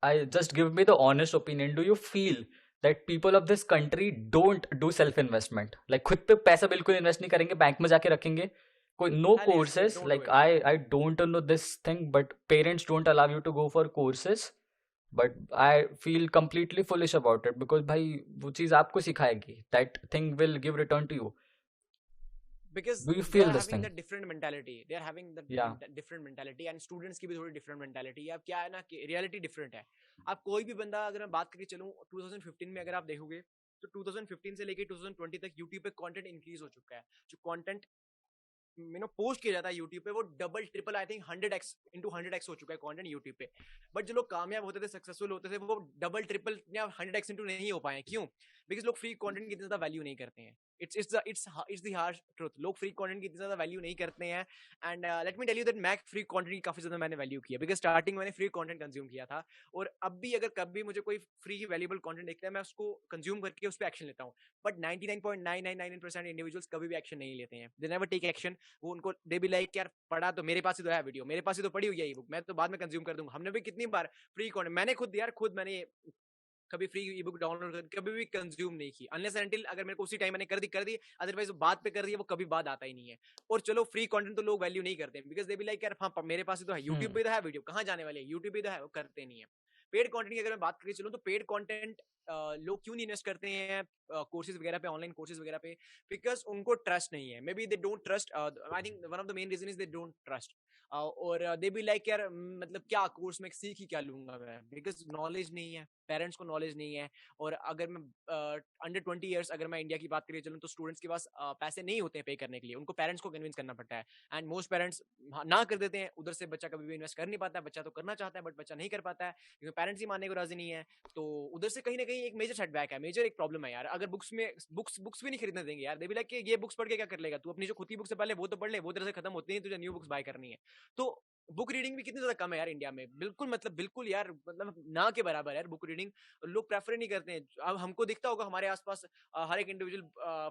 I just give me the honest opinion. Do you feel that people of this country don't do self investment? Like खुद पे पैसा बिल्कुल invest नहीं करेंगे, bank में जाके रखेंगे. कोई no Hell yes, they courses. don't do Like it. I don't know this thing, but parents don't allow you to go for courses. But I feel completely foolish about it because भाई वो चीज आपको सिखाएगी. That thing will give return to you. Because Do you they feel are this having thing? that different mentality, they are having that Yeah. different mentality, and students की भी थोड़ी different mentality है. अब क्या है ना कि reality different है. अब कोई भी बंदा, अगर मैं बात करके चलूँ 2015 में, अगर आप देखोगे तो 2015 से लेके 2020 तक यूट्यूब पे कंटेंट इंक्रीज हो चुका है. जो कंटेंट पोस्ट किया जाता है यूट्यूब पे, वो double triple, I think 100x into 100x हो चुका है कंटेंट यूट्यूब पे. बट जो लोग कामयाब होते थे, सक्सेसफुल होते थे, वो डबल ट्रिपल या 100x इंटू नहीं हो पाए. क्यों? बिकॉज लोग फ्री कंटेंट की इतनी ज्यादा वैल्यू नहीं करते हैं. It's the harsh truth. लोग फ्री कंटेंट की इतनी ज्यादा वैल्यू नहीं करते हैं. And let me tell you that मैं फ्री कंटेंट की काफी ज्यादा मैंने वैल्यू किया, बिकॉज स्टार्टिंग मैंने फ्री कंटेंट कंज्यूम किया था. और अब भी अगर कभी मुझे कोई फ्री वैल्यूएबल कंटेंट दिखता है, मैं उसको कंज्यूम करके उस पर एक्शन लेता हूँ. बट 99.999% इंडिविजुअल्स कभी भी एक्शन नहीं लेते हैं. They never take action. वो उनको दे बी लाइक यार पढ़ा तो मेरे पास ही तो है वीडियो, मेरे पास ही तो पड़ी हुई है ये बुक, मैं तो बाद में कंज्यूम कर दूंगा. हमने भी कितनी बार फ्री कंटेंट, मैंने खुद मैंने कभी फ्री ई बुक डाउनलोड कर कभी भी कंज्यूम नहीं की, अनलेस एंटिल अगर मेरे को उसी टाइम मैंने कर दी. अदरवाइज बात पे कर दी है, वो कभी बाद आता ही नहीं है. और चलो फ्री कंटेंट तो लोग वैल्यू नहीं करते, बिकॉज दे बी लाइक यार हाँ मेरे पास ही तो है, यूट्यूब पे तो है वीडियो, कहाँ जाने वाली है, यूट्यूब पे तो है, वो करते नहीं है. पेड कंटेंट की अगर मैं बात करके चलूँ, तो पेड कंटेंट लोग क्यों नहीं इन्वेस्ट करते हैं कोर्सेज वगैरह पे, ऑनलाइन कोर्सेज वगैरह पे? बिकॉज उनको ट्रस्ट नहीं है. Maybe they don't trust. I think one of the main reason is they don't trust. और दे बी लाइक यार मतलब क्या कोर्स में सीख ही क्या लूंगा मैं, बिकॉज नॉलेज नहीं है, पेरेंट्स को नॉलेज नहीं है. और अगर मैं अंडर 20 ईयर्स अगर मैं इंडिया की बात करिए चलूँ, तो स्टूडेंट्स के पास पैसे नहीं होते हैं पे करने के लिए, उनको पेरेंट्स को कन्विंस करना पड़ता है. एंड मोस्ट पेरेंट्स ना कर देते हैं. उधर से बच्चा कभी भी इन्वेस्ट कर नहीं पाता है. बच्चा तो करना चाहता है बट बच्चा नहीं कर पाता है क्योंकि पेरेंट्स ही मानने को राजी नहीं है. तो उधर से कहीं ना कहीं एक मेजर सेटबैक है, मेजर एक प्रॉब्लम है यार. अगर बुक्स भी नहीं खरीदने देंगे यार, दे भी लाइक ये बुक्स पढ़ के क्या कर लेगा तू, अपनी जो खुद की बुक्स पहले वो तो पढ़ ले, वो तेरे से खत्म होती नहीं, तुझे न्यू बुक्स बाय करनी है. तो बुक रीडिंग भी कितनी ज्यादा कम है यार इंडिया में. बिल्कुल यार, मतलब ना के बराबर है यार बुक रीडिंग. लोग प्रेफर नहीं करते हैं. अब हमको दिखता होगा हमारे आसपास हर एक इंडिविजुअल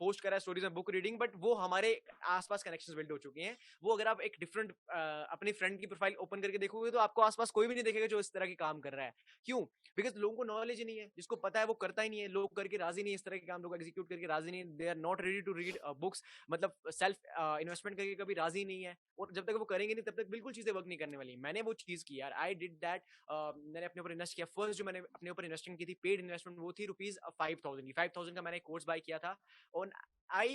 पोस्ट कर रहा है स्टोरीज में बुक रीडिंग, बट वो हमारे आसपास कनेक्शंस बिल्ड हो चुके हैं. वो अगर आप एक डिफरेंट अपनी फ्रेंड की प्रोफाइल ओपन करके देखोगे, तो आपको आसपास कोई भी नहीं देखेगा जो इस तरह की काम कर रहा है. क्यों? बिकॉज लोगों को नॉलेज ही नहीं है. जिसको पता है वो करता ही नहीं है. लोग करके राजी नहीं है, इस तरह के काम लोग एग्जीक्यूट करके राजी नहीं है. They are not ready to read books. मतलब सेल्फ इन्वेस्टमेंट करके कभी राजी नहीं है. और जब तक वो करेंगे नहीं, तब तक बिल्कुल चीजें वर्क नहीं करने वाली. मैंने वो चीज की यार, आई डिड दैट. मैंने अपने ऊपर इन्वेस्ट किया. फर्स्ट जो मैंने अपने ऊपर इन्वेस्टमेंट की थी, पेड इन्वेस्टमेंट, वो थी ₹5,000 का मैंने कोर्स बाय किया था. और I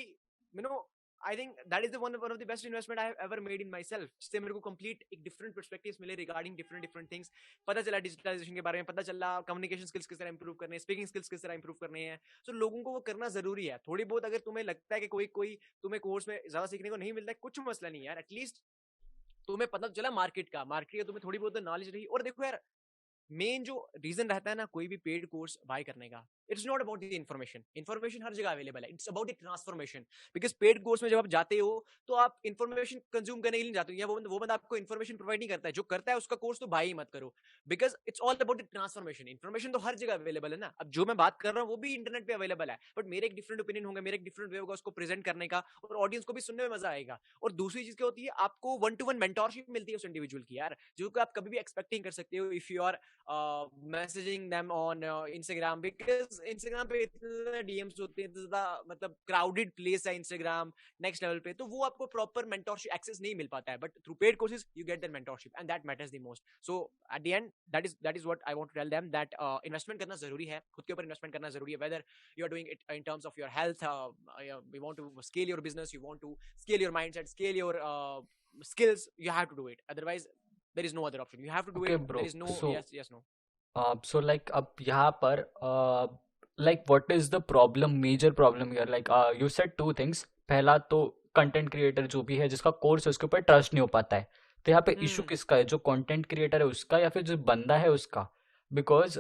you know I think that is one of the best investment I have ever made in my self, जिससे मेरे को कंप्लीट एक डिफरेंट पर्सपेक्टिव्स मिले रिगार्डिंग डिफरेंट थिंग्स. पता चला डिजिटलाइजेशन के बारे में, पता चला कम्युनिकेशन स्किल्स किस तरह इंप्रूव करने हैं, स्पीकिंग स्किल्स किस तरह इंप्रूव करने हैं. तो लोगों को वो करना जरूरी है. थोड़ी बहुत अगर तुम्हें लगता है कि कोई तुम्हें कोर्स में ज्यादा सीखने को नहीं मिलता है, कुछ मसला नहीं है यार. एटलीस्ट तुम्हें पता चला मार्केट का तुम्हें थोड़ी बहुत नॉलेज रही. और देखो यार, मेन जो रीजन रहता है ना कोई भी पेड कोर्स बाय करने का, it's not about the information हर जगह अवेलेबल है. It's about the transformation. Because paid course में जब आप जाते हो, तो आप इन्फॉर्मेशन कंज्यूम करने के लिए जाते हो, या वो बंदा आपको इन्फॉर्मेशन प्रोवाइड नहीं करता है. जो करता है उसका कोर्स तो बाय ही मत करो. Because it's all about the transformation. Information तो हर जगह अवेलेबल है ना. अब जो मैं बात कर रहा हूँ वो भी इंटरनेट पे अवेलेबल है, बट मेरे एक डिफरेंट ओपिनियन होगा, मेरे एक डिफरेंट वे होगा उसको प्रेजेंट करने का, और ऑडियंस को भी सुनने में मजा आएगा. और दूसरी चीज क्या होती है, आपको 1-to-1 मेंटोरशिप मिलती है उस इंडिविजुअल की यार, जो आप कभी भी एक्सपेक्ट नहीं कर सकते हो if you are messaging them on Instagram. because Instagram पे इतने DMs होते हैं, इतना मतलब crowded place है Instagram next level पे, तो वो आपको proper mentorship access नहीं मिल पाता है. but through paid courses you get that mentorship, and that matters the most. so at the end, that is what I want to tell them, that investment करना जरूरी है, खुद के ऊपर investment करना जरूरी है. whether you are doing it in terms of your health, you want to scale your business, you want to scale your mindset, scale your skills, you have to do it. Otherwise there is no other option. You have to do Okay, it. bro. There is no So yes no. So like अब यहाँ पर like what is the problem, major problem here? Like you said two things. पहला तो content creator जो भी है जिसका course है उसके ऊपर ट्रस्ट नहीं हो पाता है. तो यहाँ पे इशू किसका है, जो कंटेंट क्रिएटर है उसका या फिर जो बंदा है उसका? Because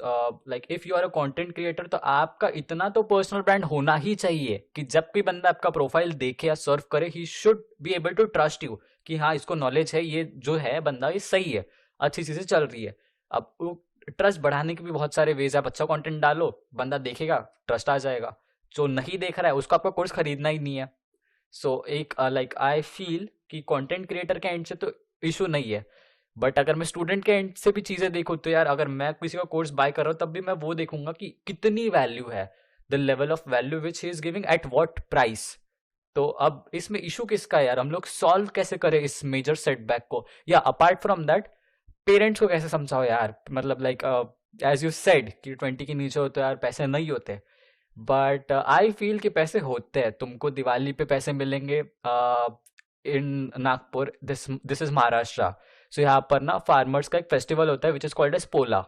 like if you are a content creator तो आपका इतना तो पर्सनल ब्रांड होना ही चाहिए कि जब कोई बंदा आपका प्रोफाइल देखे या सर्व करे, he should be able to trust you कि हाँ इसको नॉलेज है, ये जो है बंदा ये सही है, अच्छी चीजें चल रही है. अब ट्रस्ट बढ़ाने के भी बहुत सारे वेज है. आप अच्छा कंटेंट डालो, बंदा देखेगा, ट्रस्ट आ जाएगा. जो नहीं देख रहा है उसको आपका कोर्स खरीदना ही नहीं है. सो एक लाइक आई फील कि कंटेंट क्रिएटर के एंड से तो इशू नहीं है, बट अगर मैं स्टूडेंट के एंड से भी चीजें देखूँ तो यार अगर मैं किसी का कोर्स बाय कर रहा हूँ तब भी मैं वो देखूंगा कि कितनी वैल्यू है, the level of value which he is giving at what price. तो अब इसमें इशू किसका है यार, हम लोग सॉल्व कैसे करें इस मेजर सेटबैक को, या अपार्ट फ्रॉम दैट पेरेंट्स को कैसे समझाओ यार, मतलब लाइक एज यू सेड कि 20 के नीचे हो तो यार पैसे नहीं होते, बट आई फील कि पैसे होते हैं, तुमको दिवाली पे पैसे मिलेंगे in Nagpur, this this is Maharashtra. So यहाँ पर ना फार्मर्स का एक फेस्टिवल होता है which is called as Pola,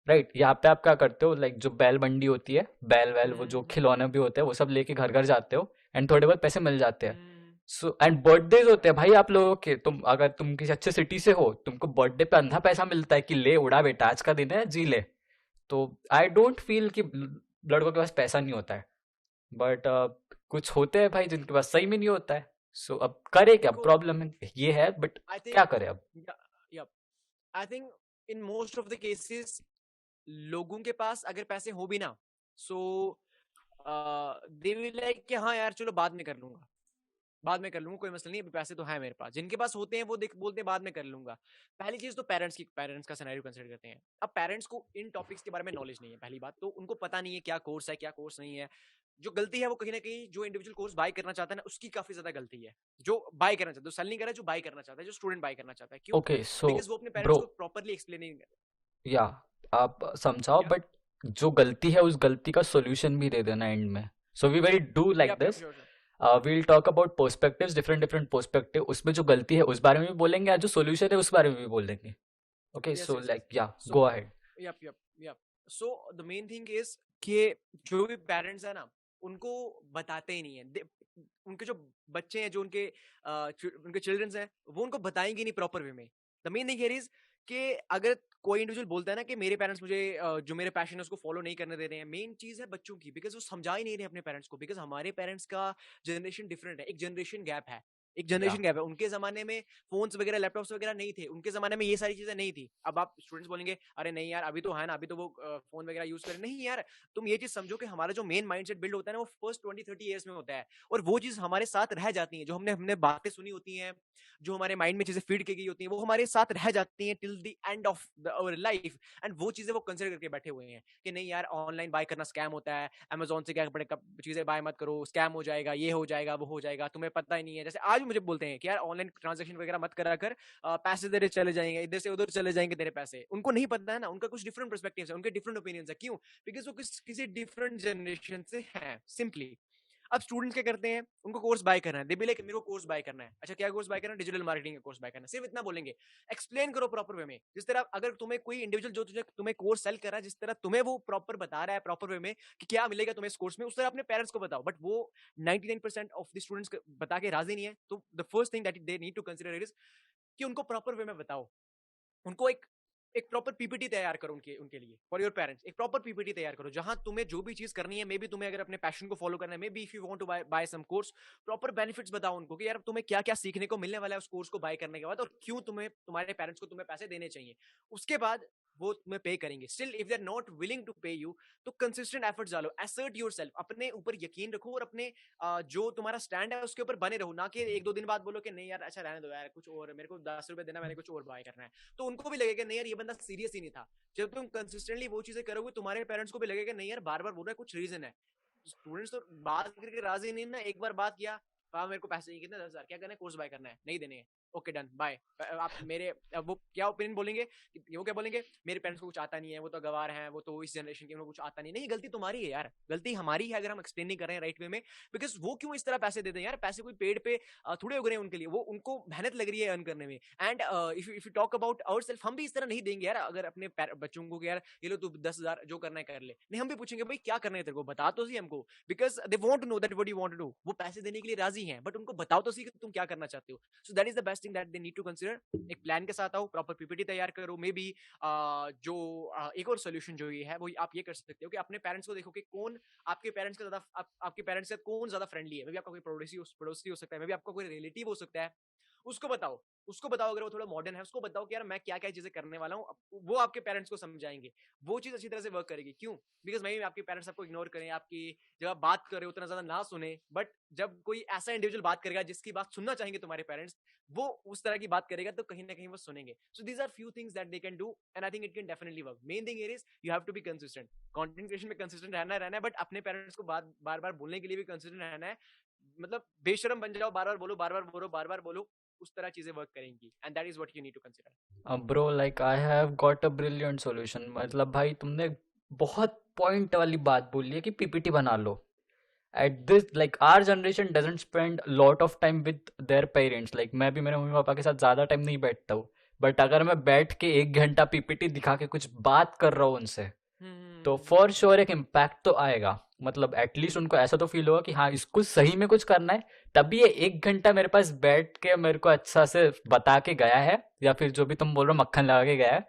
right. यहाँ पे आप क्या करते हो, लाइक जो बैल मंडी होती है, बैल वैल वो जो हम्म खिलौने भी होते हैं वो सब लेके घर घर जाते हो, एंड थोड़े बहुत पैसे मिल जाते हैं। हम्म सो एंड बर्थडेज होते हैं भाई आप लोगों के, तुम अगर तुम किसी अच्छे सिटी से हो तुमको बर्थडे पे अंधा पैसा मिलता है कि ले उड़ा बेटा आज का दिन है जी ले। तो आई डोंट फील कि लड़कों के पास पैसा नहीं होता है, बट कुछ होते हैं भाई जिनके पास सही में नहीं होता है। सो अब करे क्या, देखो प्रॉब्लम है ये है, बट आई क्या थिंक करे अब। या I think in most of the cases लोगों के पास अगर पैसे हो भी ना, सो दे विल लाइक कि हाँ यार चलो बाद में कर लूंगा, बाद में कर लूंगा, कोई मसला नहीं, अभी पैसे तो है मेरे पास। जिनके पास होते हैं वो देख बोलते हैं बाद में कर लूंगा। पहली चीज तो पेरेंट्स का सिनेरियो कंसीडर करते हैं। अब पेरेंट्स को इन टॉपिक्स के बारे में नॉलेज नहीं है, पहली बात तो उनको पता नहीं है क्या कोर्स है क्या कोर्स नहीं है। जो गलती है वो कहीं ना कहीं जो इंडिविजुअल कोर्स बाय करना चाहता है ना उसकी काफी ज्यादा गलती है। जो बाय करना चाहता है, सेल नहीं कर रहा है, जो बाय करना चाहता है, जो स्टूडेंट बाय करना चाहता है, क्यों? ओके सो बिकॉज वो अपने पेरेंट्स ब्रो, को प्रॉपरली एक्सप्लेन नहीं कर। या आप समझाओ, या बट जो गलती है उस गलती का सॉल्यूशन भी दे देना एंड में। So we will do like yeah this, sure sure. We'll talk about perspectives, different different perspective, उसमें जो गलती है उस बारे में भी बोलेंगे और जो सॉल्यूशन है उस बारे में भी बोलेंगे। Okay yes so yes yes. Like yeah so go ahead. Yup. So the main thing is कि जो भी पेरेंट्स है ना उनको बताते ही नहीं है। उनके जो बच्चे हैं, जो उनके उनके चिल्ड्रंस हैं, वो उनको बताएंगे नहीं प्रॉपर वे में। The main thing here is कि अगर कोई इंडिविजुअल बोलता है ना कि मेरे पेरेंट्स मुझे जो मेरे पैशन है उसको फॉलो नहीं करने दे रहे हैं, मेन चीज है बच्चों की, बिकॉज वो समझा ही नहीं रहे अपने पेरेंट्स को। बिकॉज हमारे पेरेंट्स का जनरेशन डिफरेंट है, एक जनरेशन गैप है, एक या जनरेशन गैप है। उनके जमाने में फोन्स वगैरह लैपटॉप्स वगैरह नहीं थे, उनके जमाने में ये सारी चीजें नहीं थी। अब आप स्टूडेंट्स बोलेंगे अरे नहीं यार अभी तो है ना, अभी तो वो फोन वगैरह यूज करें, नहीं यार। तुम ये चीज समझो कि हमारा जो मेन माइंडसेट बिल्ड होता है ना वो फर्स्ट 20-30 ईयर्स में होता है, और वो चीज हमारे साथ रह जाती है। जो हमने हमने बातें सुनी होती हैं, जो हमारे माइंड में चीजें फीड की गई होती हैं, वो हमारे साथ रह जाती हैं till the end of our life. And वो चीजें वो कंसिडर करके बैठे हुए हैं कि नहीं यार ऑनलाइन बाय करना स्कैम होता है, अमेजोन से क्या बड़े चीजें बाय मत करो, स्कैम हो जाएगा, ये हो जाएगा वो हो जाएगा, तुम्हें पता ही नहीं है। जैसे आज भी मुझे बोलते हैं कि यार ऑनलाइन ट्रांजेक्शन वगैरह मत करा कर, पैसे तेरे चले जाएंगे, इधर से उधर चले जाएंगे तेरे पैसे। उनको नहीं पता है ना, उनका कुछ डिफरेंट पर्सपेक्टिव है, उनके डिफरेंट ओपिनियंस है। क्यों? बिकॉज वो किसी डिफरेंट जनरेशन से हैं सिंपली। अब स्टूडेंट्स क्या करते हैं, उनको कोर्स बाय करना है, दे बी लाइक मेरे को कोर्स बाय करना है। अच्छा क्या कोर्स बाय करना है? डिजिटल मार्केटिंग का कोर्स बाय करना है। सिर्फ इतना बोलेंगे। एक्सप्लेन करो प्रॉपर वे में, जिस तरह अगर तुम्हें कोई इंडिविजुअल जो तुझे तुम्हें कोर्स सेल कर रहा है, जिस तरह तुम्हें वो प्रॉपर बता रहा है प्रॉपर वे में कि क्या मिलेगा तुम्हें इस कोर्स में, उस तरह अपने पेरेंट्स को बताओ। बट वो 99% ऑफ द स्टूडेंट्स बता के राजी नहीं है। तो the first thing that they need to consider is कि उनको प्रॉपर वे में बताओ। उनको एक प्रॉपर पीपीटी तैयार करो उनके उनके लिए, फॉर योर पेरेंट्स। एक प्रॉपर पीपीटी तैयार करो जहां तुम्हें जो भी चीज करनी है, मे बी तुम्हें अगर अपने पैशन को फॉलो करना है, maybe if you want to buy some course, proper benefits बताओ उनको कि यार तुम्हें क्या क्या सीखने को मिलने वाला है उस कोर्स को बाय करने के बाद, और क्यों तुम्हें तुम्हारे पेरेंट्स को तुम्हें पैसे देने चाहिए। उसके बाद वो तुम्हें पे करेंगे। Still if they are not willing to pay you, तो कंसिस्टेंट एफर्ट्स डालो, असर्ट योरसेल्फ, अपने ऊपर यकीन रखो, और अपने जो तुम्हारा स्टैंड है उसके ऊपर बने रहो। ना कि एक दो दिन बाद बोलो कि नहीं यार अच्छा रहने दो यार, कुछ और मेरे को 10 रुपए देना, मैंने कुछ और बाय करना है। तो उनको भी लगेगा नहीं यार ये बंदा सीरियस ही नहीं था। जब तुम कंसिस्टेंटली वो चीजें करोगे, तुम्हारे पेरेंट्स को भी लगेगा नहीं यार बार बार बोल रहा है, कुछ रीजन है। स्टूडेंट्स तो बात करके राजी नहीं ना, एक बार बात किया, पापा मेरे को पैसे चाहिए, कितने? 10,000। क्या करना है? कोर्स बाय करना है, नहीं देने हैं, ओके डन बाय। आप मेरे वो क्या ओपिनियन बोलेंगे, वो क्या बोलेंगे, मेरे पेरेंट्स को कुछ आता नहीं है, वो तो गवार हैं, वो तो इस जनरेशन के, उनको कुछ आता नहीं। नहीं, गलती तुम्हारी है यार, गलती हमारी है अगर हम एक्सप्लेन नहीं कर रहे हैं राइट वे में। बिकॉज वो क्यों इस तरह पैसे देते हैं यार? पैसे कोई पेड़ पे थोड़े उग रहे हैं उनके लिए, वो उनको मेहनत लग रही है अर्न करने में। And if you talk about our self, हम भी इस तरह नहीं देंगे यार अगर अपने बच्चों को कि यार ये लो तू 10,000 जो करना है कर ले। नहीं, हम भी पूछेंगे भाई क्या करना है तेरे को, बता तो सही हमको। Because they want to know that what you want to do. वो पैसे देने के लिए राजी हैं, बट उनको बताओ तो सही कि तुम क्या करना चाहते हो। So that is the best thing that they need to consider. एक प्लान के साथ आओ, प्रॉपर पीपीटी तैयार करो। मे बी जो एक और सोल्यूशन जो ये है वो आप ये कर सकते हो कि अपने पेरेंट्स को देखो कि कौन आपके पेरेंट्स का ज्यादा आपके पेरेंट्स से कौन ज्यादा फ्रेंडली है। मे बी आपका कोई पड़ोसी हो सकता है, मे बी आपका कोई रिलेटिव हो सकता है। उसको बताओ अगर वो थोड़ा मॉडर्न है, उसको बताओ कि यार मैं क्या क्या चीजें करने वाला हूँ, वो आपके पेरेंट्स को समझाएंगे, वो चीज अच्छी तरह से वर्क करेगी। क्यों? बिकॉज मैं आपके पेरेंट्स आपको इग्नोर करें, आपकी जब आप बात कर रहे हो उतना ज्यादा ना सुने, बट जब कोई ऐसा इंडिविजुअल बात करेगा जिसकी बात सुनना चाहेंगे तुम्हारे पेरेंट्स, वो उस तरह की बात करेगा तो कहीं ना कहीं वो सुनेंगे। So these are few things that they can do and I think it can definitely work. Main thing is you have to be consistent. Content creation में कंसिस्टेंट रहना है, बट अपने पेरेंट्स को बार बार बोलने के लिए भी कंसिस्टेंट रहना है। मतलब बेशरम बन जाओ, बार बार बोलो, उस तरह चीजें वर्क करेंगी and that is what you need to consider. Bro like I have got a brilliant solution. मतलब भाई तुमने बहुत पॉइंट वाली बात बोली है कि पीपीटी बना लो। At this like our generation doesn't spend lot of time with their parents. Like मैं भी मेरे मम्मी पापा के साथ ज़्यादा टाइम नहीं बैठता हूँ, बट अगर मैं बैठ के 1 घंटा पीपीटी दिखा के कुछ बात कर रहा हूँ उनसे, तो फॉर श्योर एक इम्पैक्ट तो आएगा। मतलब एटलीस्ट उनको ऐसा तो फील होगा कि हाँ इसको सही में कुछ करना है, तभी ये 1 घंटा मेरे पास बैठ के मेरे को अच्छा से बता के गया है, या फिर जो भी तुम बोल रहे हो मक्खन लगा के गया है।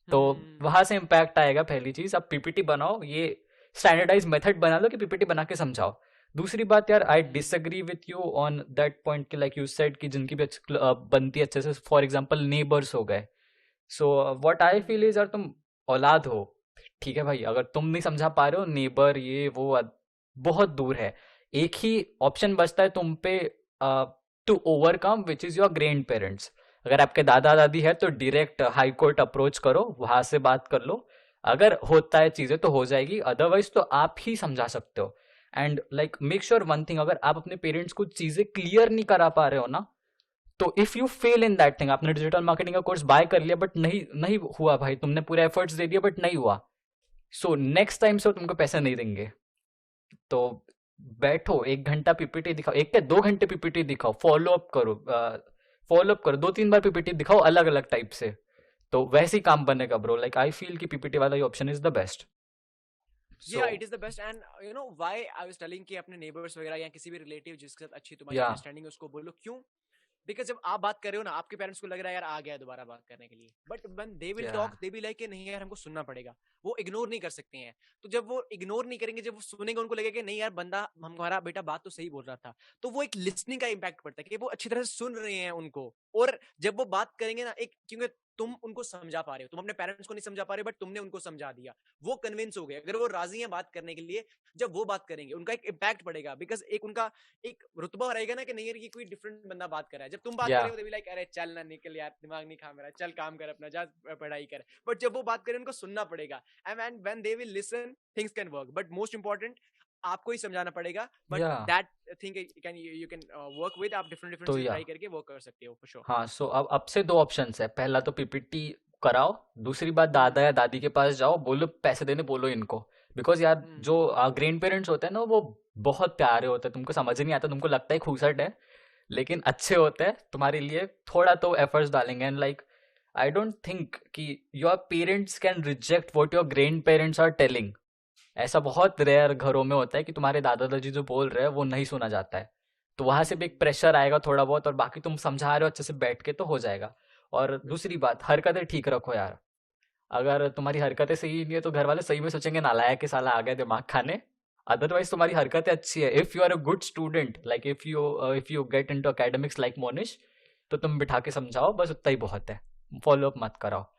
तो वहां से इम्पैक्ट आएगा। पहली चीज, आप पीपीटी बनाओ, ये स्टैंडर्डाइज मेथड बना लो कि पीपीटी बना के समझाओ। दूसरी बात यार, I disagree with you on that point कि लाइक यू सेड कि जिनकी भी बनती है अच्छे से, फॉर एग्जांपल नेबर्स हो गए। So what I feel is यार, तुम औलाद हो, ठीक है भाई, अगर तुम नहीं समझा पा रहे हो, नेबर ये वो बहुत दूर है। एक ही ऑप्शन बचता है तुम पे to overcome, which is your grand parents. अगर आपके दादा दादी है तो डायरेक्ट हाई कोर्ट अप्रोच करो, वहां से बात कर लो। अगर होता है चीजें तो हो जाएगी, अदरवाइज तो आप ही समझा सकते हो। And like make sure one thing, अगर आप अपने पेरेंट्स को चीजें क्लियर नहीं करा पा रहे हो ना, तो if you fail in that thing, आपने डिजिटल मार्केटिंग का कोर्स बाय कर लिया बट नहीं नहीं हुआ भाई, तुमने पूरे एफर्ट्स दे दिए बट नहीं हुआ, सो नेक्स्ट टाइम से वो तुमको पैसे नहीं देंगे। तो बैठो 1 घंटा पीपीटी दिखाओ, 1 या 2 घंटे पीपीटी दिखाओ, फॉलो अप करो 2-3 बार पीपीटी दिखाओ अलग अलग टाइप से, तो वैसे ही काम बनेगा ब्रो। लाइक आई फील कि पीपीटी वाला ही option is the best. Yeah, it is the best and you know why I was telling कि अपने neighbors वगैरह या किसी भी relative जिसके साथ अच्छी तुम्हारी या अंडरस्टैंडिंग है उसको बोलो। क्यों? बिकॉज जब आप बात कर रहे हो ना, आपके पेरेंट्स को लग रहा है यार आ गया दोबारा बात करने के लिए, बट व्हेन दे विल या टॉक दे बी लाइक कि नहीं यार हमको सुनना पड़ेगा। वो इग्नोर नहीं कर सकते हैं। तो जब वो इग्नोर नहीं करेंगे, जब वो सुनेंगे, उनको लगेगा कि नहीं यार बंदा हमारा बेटा बात तो सही बोल रहा था, तो वो एक लिसनिंग का इम्पैक्ट पड़ता है कि वो अच्छी तरह से सुन रहे हैं उनको। और जब वो बात करेंगे ना, एक क्योंकि तुम उनको समझा पा रहे हो, तुम अपने पेरेंट्स को नहीं समझा पा रहे बट तुमने उनको समझा दिया, वो कन्विंस हो गए, अगर वो राजी हैं बात करने के लिए, जब वो बात करेंगे उनका एक इम्पैक्ट पड़ेगा। बिकॉज एक उनका एक रुतबा रहेगा ना कि नहीं यार ये कोई डिफरेंट बंदा बात कर रहा है। जब तुम बात या करेंगे तो लाइक अरे चल ना निकल यार, दिमाग नहीं खा मेरा, चल काम कर अपना, जा पढ़ाई कर। बट जब वो बात करें उनको सुनना पड़ेगा, and when they will listen things can work. But most important आपको ही समझाना पड़ेगा, बट या that thing can you can work with. आप डिफरेंट डिफरेंट तो चीजें या ट्राई करके वर्क कर सकते हो फॉर श्योर। हाँ, सो अब से 2 ऑप्शंस है। पहला तो पीपीटी कराओ, दूसरी बात दादा या दादी के पास जाओ, बोलो पैसे देने बोलो इनको। बिकॉज यार जो ग्रैंड पेरेंट्स होते हैं ना, वो बहुत प्यारे होते हैं, तुमको समझ नहीं आता, तुमको लगता है खूसट है, लेकिन अच्छे होते हैं तुम्हारे लिए, थोड़ा तो एफर्ट्स डालेंगे। And like I don't think कि your parents can reject what your grand parents are telling. ऐसा बहुत रेयर घरों में होता है कि तुम्हारे दादा दादी जो बोल रहे हैं वो नहीं सुना जाता है, तो वहां से भी एक प्रेशर आएगा थोड़ा बहुत, और बाकी तुम समझा रहे हो अच्छे से बैठ के तो हो जाएगा। और दूसरी बात, हरकतें ठीक रखो यार। अगर तुम्हारी हरकतें सही नहीं है तो घर वाले सही में सोचेंगे नालायक के साला आ गया दिमाग खाने। अदरवाइज तुम्हारी हरकतें अच्छी है, if you are a good student, like if you get into academics like Monish, तो तुम बिठा के समझाओ, बस उतना ही बहुत है, फॉलो अप मत कराओ।